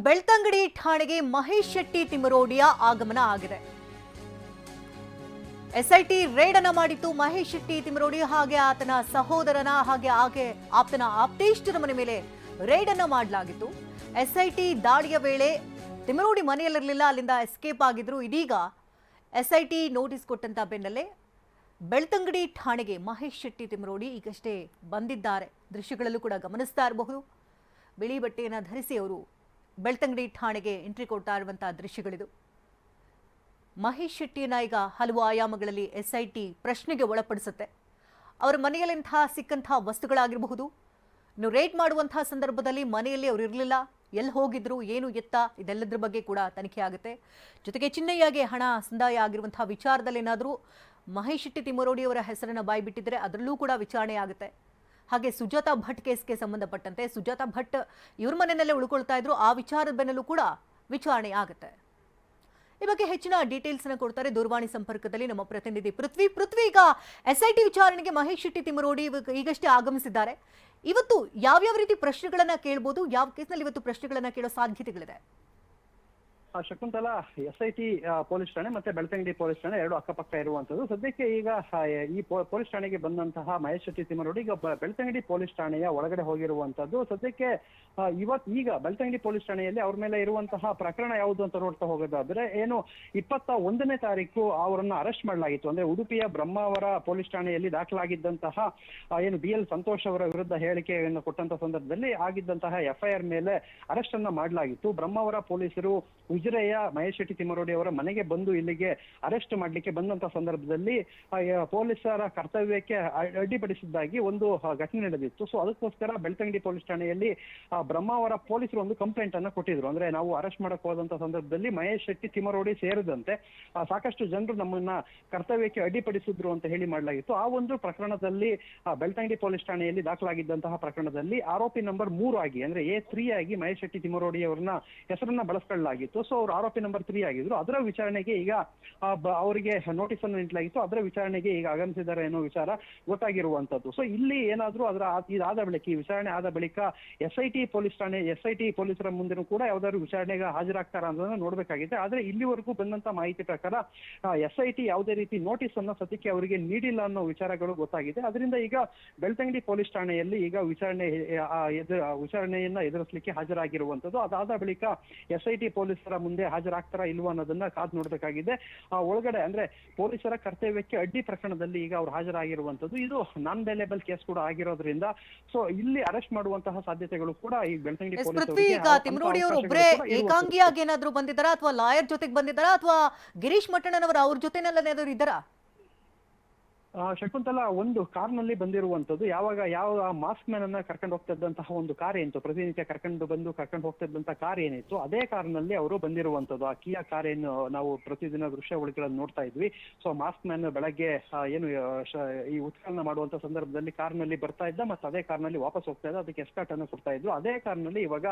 ಬೆಳ್ತಂಗಡಿ ಠಾಣೆಗೆ ಮಹೇಶ್ ಶೆಟ್ಟಿ ತಿಮರೋಡಿಯ ಆಗಮನ ಆಗಿದೆ. ಎಸ್ಐಟಿ ರೇಡ್ ಅನ್ನ ಮಾಡಿತ್ತು. ಮಹೇಶ್ ಶೆಟ್ಟಿ ತಿಮರೋಡಿ ಹಾಗೆ ಆತನ ಸಹೋದರನ ಹಾಗೆ ಆತನ ಆಪ್ತೇಷ್ಟರ ಮನೆ ಮೇಲೆ ರೇಡ್ ಅನ್ನ ಮಾಡಲಾಗಿತ್ತು. ಎಸ್ಐಟಿ ದಾಳಿಯ ವೇಳೆ ತಿಮರೋಡಿ ಮನೆಯಲ್ಲಿರಲಿಲ್ಲ, ಅಲ್ಲಿಂದ ಎಸ್ಕೇಪ್ ಆಗಿದ್ರು. ಇದೀಗ ಎಸ್ಐಟಿ ನೋಟಿಸ್ ಕೊಟ್ಟಂತ ಬೆನ್ನಲ್ಲೇ ಬೆಳ್ತಂಗಡಿ ಠಾಣೆಗೆ ಮಹೇಶ್ ಶೆಟ್ಟಿ ತಿಮರೋಡಿ ಈಗಷ್ಟೇ ಬಂದಿದ್ದಾರೆ. ದೃಶ್ಯಗಳಲ್ಲೂ ಕೂಡ ಗಮನಿಸ್ತಾ ಇರಬಹುದು. ಬಿಳಿ ಬಟ್ಟೆಯನ್ನು ಧರಿಸಿ ಅವರು ಬೆಳ್ತಂಗಡಿ ಠಾಣೆಗೆ ಎಂಟ್ರಿ ಕೊಡ್ತಾ ಇರುವಂತಹ ದೃಶ್ಯಗಳಿದು. ಮಹೇಶ್ ಶೆಟ್ಟಿಯನ್ನ ಈಗ ಹಲವು ಆಯಾಮಗಳಲ್ಲಿ ಎಸ್ಐಟಿ ಪ್ರಶ್ನೆಗೆ ಒಳಪಡಿಸುತ್ತೆ. ಅವರ ಮನೆಯಲ್ಲಿಂತಹ ಸಿಕ್ಕಂತಹ ವಸ್ತುಗಳಾಗಿರಬಹುದು, ಇನ್ನು ರೇಡ್ ಮಾಡುವಂತಹ ಸಂದರ್ಭದಲ್ಲಿ ಮನೆಯಲ್ಲಿ ಅವರು ಇರಲಿಲ್ಲ, ಎಲ್ಲಿ ಹೋಗಿದ್ರು, ಏನು ಎತ್ತ, ಇದೆಲ್ಲದರ ಬಗ್ಗೆ ಕೂಡ ತನಿಖೆ ಆಗುತ್ತೆ. ಜೊತೆಗೆ ಚಿನ್ನಯ್ಯಗೆ ಹಣ ಸಂದಾಯ ಆಗಿರುವಂತಹ ವಿಚಾರದಲ್ಲಿ ಏನಾದರೂ ಮಹೇಶ್ ಶೆಟ್ಟಿ ತಿಮರೋಡಿ ಅವರ ಹೆಸರನ್ನ ಬಾಯ್ಬಿಟ್ಟಿದ್ರೆ ಅದರಲ್ಲೂ ಕೂಡ ವಿಚಾರಣೆ ಆಗುತ್ತೆ. ಹಾಗೆ ಸುಜಾತಾ ಭಟ್ ಕೇಸ್ಗೆ ಸಂಬಂಧಪಟ್ಟಂತೆ ಸುಜಾತಾ ಭಟ್ ಇವ್ರ ಮನೆಯಲ್ಲೇ ಉಳ್ಕೊಳ್ತಾ ಇದ್ರು, ಆ ವಿಚಾರದ ಬೆನ್ನಲ್ಲೂ ಕೂಡ ವಿಚಾರಣೆ ಆಗುತ್ತೆ. ಈ ಬಗ್ಗೆ ಹೆಚ್ಚಿನ ಡೀಟೇಲ್ಸ್ ಅನ್ನು ಕೊಡ್ತಾರೆ ದೂರವಾಣಿ ಸಂಪರ್ಕದಲ್ಲಿ ನಮ್ಮ ಪ್ರತಿನಿಧಿ ಪೃಥ್ವಿ. ಈಗ ಎಸ್ಐಟಿ ವಿಚಾರಣೆಗೆ ಮಹೇಶ್ ಶೆಟ್ಟಿ ತಿಮರೋಡಿ ಈಗಷ್ಟೇ ಆಗಮಿಸಿದ್ದಾರೆ. ಇವತ್ತು ಯಾವ್ಯಾವ ರೀತಿ ಪ್ರಶ್ನೆಗಳನ್ನ ಕೇಳಬಹುದು, ಯಾವ ಕೇಸ್ನಲ್ಲಿ ಇವತ್ತು ಪ್ರಶ್ನೆಗಳನ್ನ ಕೇಳೋ ಸಾಧ್ಯತೆಗಳಿದೆ? ಶಕುಂತಲಾ, ಎಸ್ಐಟಿ ಪೊಲೀಸ್ ಠಾಣೆ ಮತ್ತೆ ಬೆಳ್ತಂಗಡಿ ಪೊಲೀಸ್ ಠಾಣೆ ಎರಡು ಅಕ್ಕಪಕ್ಕ ಇರುವಂತದ್ದು. ಸದ್ಯಕ್ಕೆ ಈಗ ಈ ಪೊಲೀಸ್ ಠಾಣೆಗೆ ಬಂದಂತಹ ಮಹೇಶ್ ಶೆಟ್ಟಿ ತಿಮರೋಡಿ ಈಗ ಬೆಳ್ತಂಗಡಿ ಪೊಲೀಸ್ ಠಾಣೆಯ ಒಳಗಡೆ ಹೋಗಿರುವಂತದ್ದು. ಸದ್ಯಕ್ಕೆ ಈಗ ಬೆಳ್ತಂಗಡಿ ಪೊಲೀಸ್ ಠಾಣೆಯಲ್ಲಿ ಅವ್ರ ಮೇಲೆ ಇರುವಂತಹ ಪ್ರಕರಣ ಯಾವುದು ಅಂತ ನೋಡ್ತಾ ಹೋಗೋದಾದ್ರೆ, ಏನು 21ನೇ ತಾರೀಕು ಅವರನ್ನ ಅರೆಸ್ಟ್ ಮಾಡಲಾಗಿತ್ತು. ಅಂದ್ರೆ ಉಡುಪಿಯ ಬ್ರಹ್ಮಾವರ ಪೊಲೀಸ್ ಠಾಣೆಯಲ್ಲಿ ದಾಖಲಾಗಿದ್ದಂತಹ ಏನು BL ಸಂತೋಷ್ ಅವರ ವಿರುದ್ಧ ಹೇಳಿಕೆಯನ್ನು ಕೊಟ್ಟಂತ ಸಂದರ್ಭದಲ್ಲಿ ಆಗಿದ್ದಂತಹ FIR ಮೇಲೆ ಅರೆಸ್ಟ್ ಅನ್ನ ಮಾಡಲಾಗಿತ್ತು. ಬ್ರಹ್ಮಾವರ ಪೊಲೀಸರು ಉಜಿರೆಯ ಮಹೇಶ್ ಶೆಟ್ಟಿ ತಿಮರೋಡಿ ಅವರ ಮನೆಗೆ ಬಂದು ಇಲ್ಲಿಗೆ ಅರೆಸ್ಟ್ ಮಾಡ್ಲಿಕ್ಕೆ ಬಂದಂತ ಸಂದರ್ಭದಲ್ಲಿ ಪೊಲೀಸರ ಕರ್ತವ್ಯಕ್ಕೆ ಅಡ್ಡಿಪಡಿಸಿದ್ದಾಗಿ ಒಂದು ಘಟನೆ ನಡೆದಿತ್ತು. ಸೊ ಅದಕ್ಕೋಸ್ಕರ ಬೆಳ್ತಂಗಡಿ ಪೊಲೀಸ್ ಠಾಣೆಯಲ್ಲಿ ಬ್ರಹ್ಮಾವರ ಪೊಲೀಸರು ಒಂದು ಕಂಪ್ಲೇಂಟ್ ಅನ್ನ ಕೊಟ್ಟಿದ್ರು. ಅಂದ್ರೆ ನಾವು ಅರೆಸ್ಟ್ ಮಾಡಕ್ ಹೋದಂತ ಸಂದರ್ಭದಲ್ಲಿ ಮಹೇಶ್ ಶೆಟ್ಟಿ ತಿಮರೋಡಿ ಸೇರಿದಂತೆ ಸಾಕಷ್ಟು ಜನರು ನಮ್ಮನ್ನ ಕರ್ತವ್ಯಕ್ಕೆ ಅಡ್ಡಿಪಡಿಸಿದ್ರು ಅಂತ ಹೇಳಿ ಮಾಡಲಾಗಿತ್ತು. ಆ ಒಂದು ಪ್ರಕರಣದಲ್ಲಿ ಬೆಳ್ತಂಗಡಿ ಪೊಲೀಸ್ ಠಾಣೆಯಲ್ಲಿ ದಾಖಲಾಗಿದ್ದಂತಹ ಪ್ರಕರಣದಲ್ಲಿ ಆರೋಪಿ ನಂಬರ್ 3 ಆಗಿ ಅಂದ್ರೆ A3 ಆಗಿ ಮಹೇಶ್ ಶೆಟ್ಟಿ ತಿಮರೋಡಿ ಅವರನ್ನ ಹೆಸರನ್ನ ಬಳಸ್ಕೊಳ್ಳಲಾಗಿತ್ತು. ಸೊ ಅವರು ಆರೋಪಿ ನಂಬರ್ 3 ಆಗಿದ್ರು. ಅದರ ವಿಚಾರಣೆಗೆ ಈಗ ಅವರಿಗೆ ನೋಟಿಸ್ ಅನ್ನು ನೀಡಲಾಗಿತ್ತು. ಅದರ ವಿಚಾರಣೆಗೆ ಈಗ ಆಗಮಿಸಿದ್ದಾರೆ ಅನ್ನೋ ವಿಚಾರ ಗೊತ್ತಾಗಿರುವಂತದ್ದು. ಸೊ ಇಲ್ಲಿ ಏನಾದ್ರೂ ಇದಾದ ಬಳಿಕ, ಈ ವಿಚಾರಣೆ ಆದ ಬಳಿಕ ಎಸ್ಐಟಿ ಪೊಲೀಸರ ಮುಂದೆನೂ ಕೂಡ ಯಾವ್ದಾದ್ರು ವಿಚಾರಣೆಗೆ ಹಾಜರಾಗ್ತಾರ ಅನ್ನೋದನ್ನ ನೋಡ್ಬೇಕಾಗಿದೆ. ಆದ್ರೆ ಇಲ್ಲಿವರೆಗೂ ಬಂದಂತ ಮಾಹಿತಿ ಪ್ರಕಾರ ಎಸ್ಐಟಿ ಯಾವುದೇ ರೀತಿ ನೋಟಿಸ್ ಅನ್ನ ಸದ್ಯಕ್ಕೆ ಅವರಿಗೆ ನೀಡಿಲ್ಲ ಅನ್ನೋ ವಿಚಾರಗಳು ಗೊತ್ತಾಗಿದೆ. ಅದರಿಂದ ಈಗ ಬೆಳ್ತಂಗಡಿ ಪೊಲೀಸ್ ಠಾಣೆಯಲ್ಲಿ ಈಗ ವಿಚಾರಣೆಯನ್ನ ಎದುರಿಸಲಿಕ್ಕೆ ಹಾಜರಾಗಿರುವಂತದ್ದು. ಅದಾದ ಬಳಿಕ ಎಸ್ಐಟಿ ಪೊಲೀಸರ ಮುಂದೆ ಹಾಜರಾಗ್ತಾರಾ ಇಲ್ವಾ ಅನ್ನೋದನ್ನ ಕಾದು ನೋಡ್ಬೇಕಾಗಿದೆ. ಒಳಗಡೆ ಅಂದ್ರೆ ಪೊಲೀಸರ ಕರ್ತವ್ಯಕ್ಕೆ ಅಡ್ಡಿ ಪ್ರಕರಣದಲ್ಲಿ ಈಗ ಅವ್ರು ಹಾಜರಾಗಿರುವಂತದ್ದು. ಇದು ನಾನ್ ಬೇಲೇಬಲ್ ಕೇಸ್ ಕೂಡ ಆಗಿರೋದ್ರಿಂದ ಸೊ ಇಲ್ಲಿ ಅರೆಸ್ಟ್ ಮಾಡುವಂತಹ ಸಾಧ್ಯತೆಗಳು ಕೂಡ ಈ ಬೆಳ್ತಂಗಡಿ ತಿಮರೋಡಿ ಅವರು ಒಬ್ಬರೇ ಏಕಾಂಗಿಯಾಗಿ ಏನಾದ್ರು ಬಂದಿದ್ದಾರಾ, ಅಥವಾ ಲಾಯರ್ ಜೊತೆಗೆ ಬಂದಿದ್ದಾರಾ, ಅಥವಾ ಗಿರೀಶ್ ಮಟ್ಟಣ್ಣನವರು ಅವ್ರ ಜೊತೆನೆಲ್ಲ ಇದ್ದಾರಾ? ಶಕುಂತಲಾ, ಒಂದು ಕಾರ್ನಲ್ಲಿ ಬಂದಿರುವಂತದ್ದು. ಯಾವ ಮಾಸ್ಕ್ ಮ್ಯಾನ್ ಅನ್ನ ಕರ್ಕೊಂಡು ಹೋಗ್ತಾ ಇದ್ದಂತಹ ಒಂದು ಕಾರ್ ಏನಿತ್ತು, ಪ್ರತಿನಿತ್ಯ ಕರ್ಕೊಂಡು ಹೋಗ್ತಾ ಇದ್ದಂತಹ ಕಾರ್ ಏನಿತ್ತು, ಅದೇ ಕಾರ್ನಲ್ಲಿ ಅವರು ಬಂದಿರುವಂತದ್ದು. ಆ ಕಿಯಾ ಕಾರ್ ಏನು ನಾವು ಪ್ರತಿದಿನ ದೃಶ್ಯಾವಳಿಗಳನ್ನು ನೋಡ್ತಾ ಇದ್ವಿ. ಸೊ ಮಾಸ್ಕ್ ಮ್ಯಾನ್ ಬೆಳಗ್ಗೆ ಏನು ಈ ಉತ್ಖನನ ಮಾಡುವಂತ ಸಂದರ್ಭದಲ್ಲಿ ಕಾರ್ನಲ್ಲಿ ಬರ್ತಾ ಇದ್ದ, ಮತ್ತೆ ಅದೇ ಕಾರ್ನಲ್ಲಿ ವಾಪಸ್ ಹೋಗ್ತಾ ಇದ್ದ, ಅದಕ್ಕೆ ಎಸ್ಕಾರ್ಟ್ ಅನ್ನು ಕೊಡ್ತಾ ಇದ್ರು. ಅದೇ ಕಾರ್ನಲ್ಲಿ ಇವಾಗ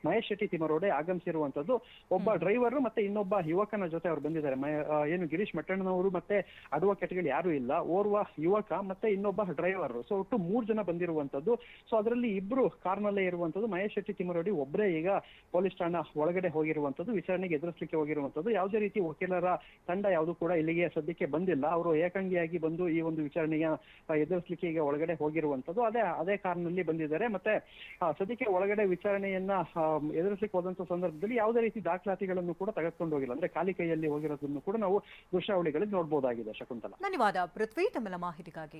ಮಹೇಶ್ ಶೆಟ್ಟಿ ತಿಮರೋಡಿ ಆಗಮಿಸಿರುವಂತದ್ದು. ಒಬ್ಬ ಡ್ರೈವರ್ ಮತ್ತೆ ಇನ್ನೊಬ್ಬ ಯುವಕನ ಜೊತೆ ಅವ್ರು ಬಂದಿದ್ದಾರೆ. ಏನು ಗಿರೀಶ್ ಮಟ್ಟಣ್ಣನವರು ಮತ್ತೆ ಅಡ್ವೊಕೇಟ್ಗಳು ಯಾರು ಇಲ್ಲ, ಓರ್ವ ಯುವಕ ಮತ್ತೆ ಇನ್ನೊಬ್ಬ ಡ್ರೈವರ್. ಸೊ ಒಟ್ಟು 3 ಜನ ಬಂದಿರುವಂತದ್ದು. ಸೊ ಅದರಲ್ಲಿ 2 ಕಾರ್ನಲ್ಲೇ ಇರುವಂತದ್ದು. ಮಹೇಶ್ ಶೆಟ್ಟಿ ತಿಮರೋಡಿ ಒಬ್ಬರೇ ಈಗ ಪೊಲೀಸ್ ಠಾಣಾ ಒಳಗಡೆ ಹೋಗಿರುವಂತದ್ದು, ವಿಚಾರಣೆಗೆ ಎದುರಿಸಲಿಕ್ಕೆ ಹೋಗಿರುವಂತದ್ದು. ಯಾವುದೇ ರೀತಿ ವಕೀಲರ ತಂಡ ಯಾವುದು ಕೂಡ ಇಲ್ಲಿಗೆ ಸದ್ಯಕ್ಕೆ ಬಂದಿಲ್ಲ. ಅವರು ಏಕಾಂಗಿಯಾಗಿ ಬಂದು ಈ ಒಂದು ವಿಚಾರಣೆಯ ಎದುರಿಸಲಿಕ್ಕೆ ಈಗ ಒಳಗಡೆ ಹೋಗಿರುವಂತದ್ದು. ಅದೇ ಕಾರ್ನಲ್ಲಿ ಬಂದಿದ್ದಾರೆ. ಮತ್ತೆ ಸದ್ಯಕ್ಕೆ ಒಳಗಡೆ ವಿಚಾರಣೆಯನ್ನ ಎದುರಿಸಲಿಕ್ಕೆ ಹೋದಂತ ಸಂದರ್ಭದಲ್ಲಿ ಯಾವುದೇ ರೀತಿ ದಾಖಲಾತಿಗಳನ್ನು ಕೂಡ ತೆಗೆದುಕೊಂಡು ಹೋಗಿಲ್ಲ. ಅಂದ್ರೆ ಖಾಲಿ ಕೈಯಲ್ಲಿ ಹೋಗಿರೋದನ್ನು ಕೂಡ ನಾವು ದೃಶ್ಯಾವಳಿಗಳಲ್ಲಿ ನೋಡಬಹುದಾಗಿದೆ. ಶಕುಂತಲಾ, ಧನ್ಯವಾದ ಪೃಥ್ವಿ ತಮ್ಮ ಮಾಹಿತಿಗಾಗಿ.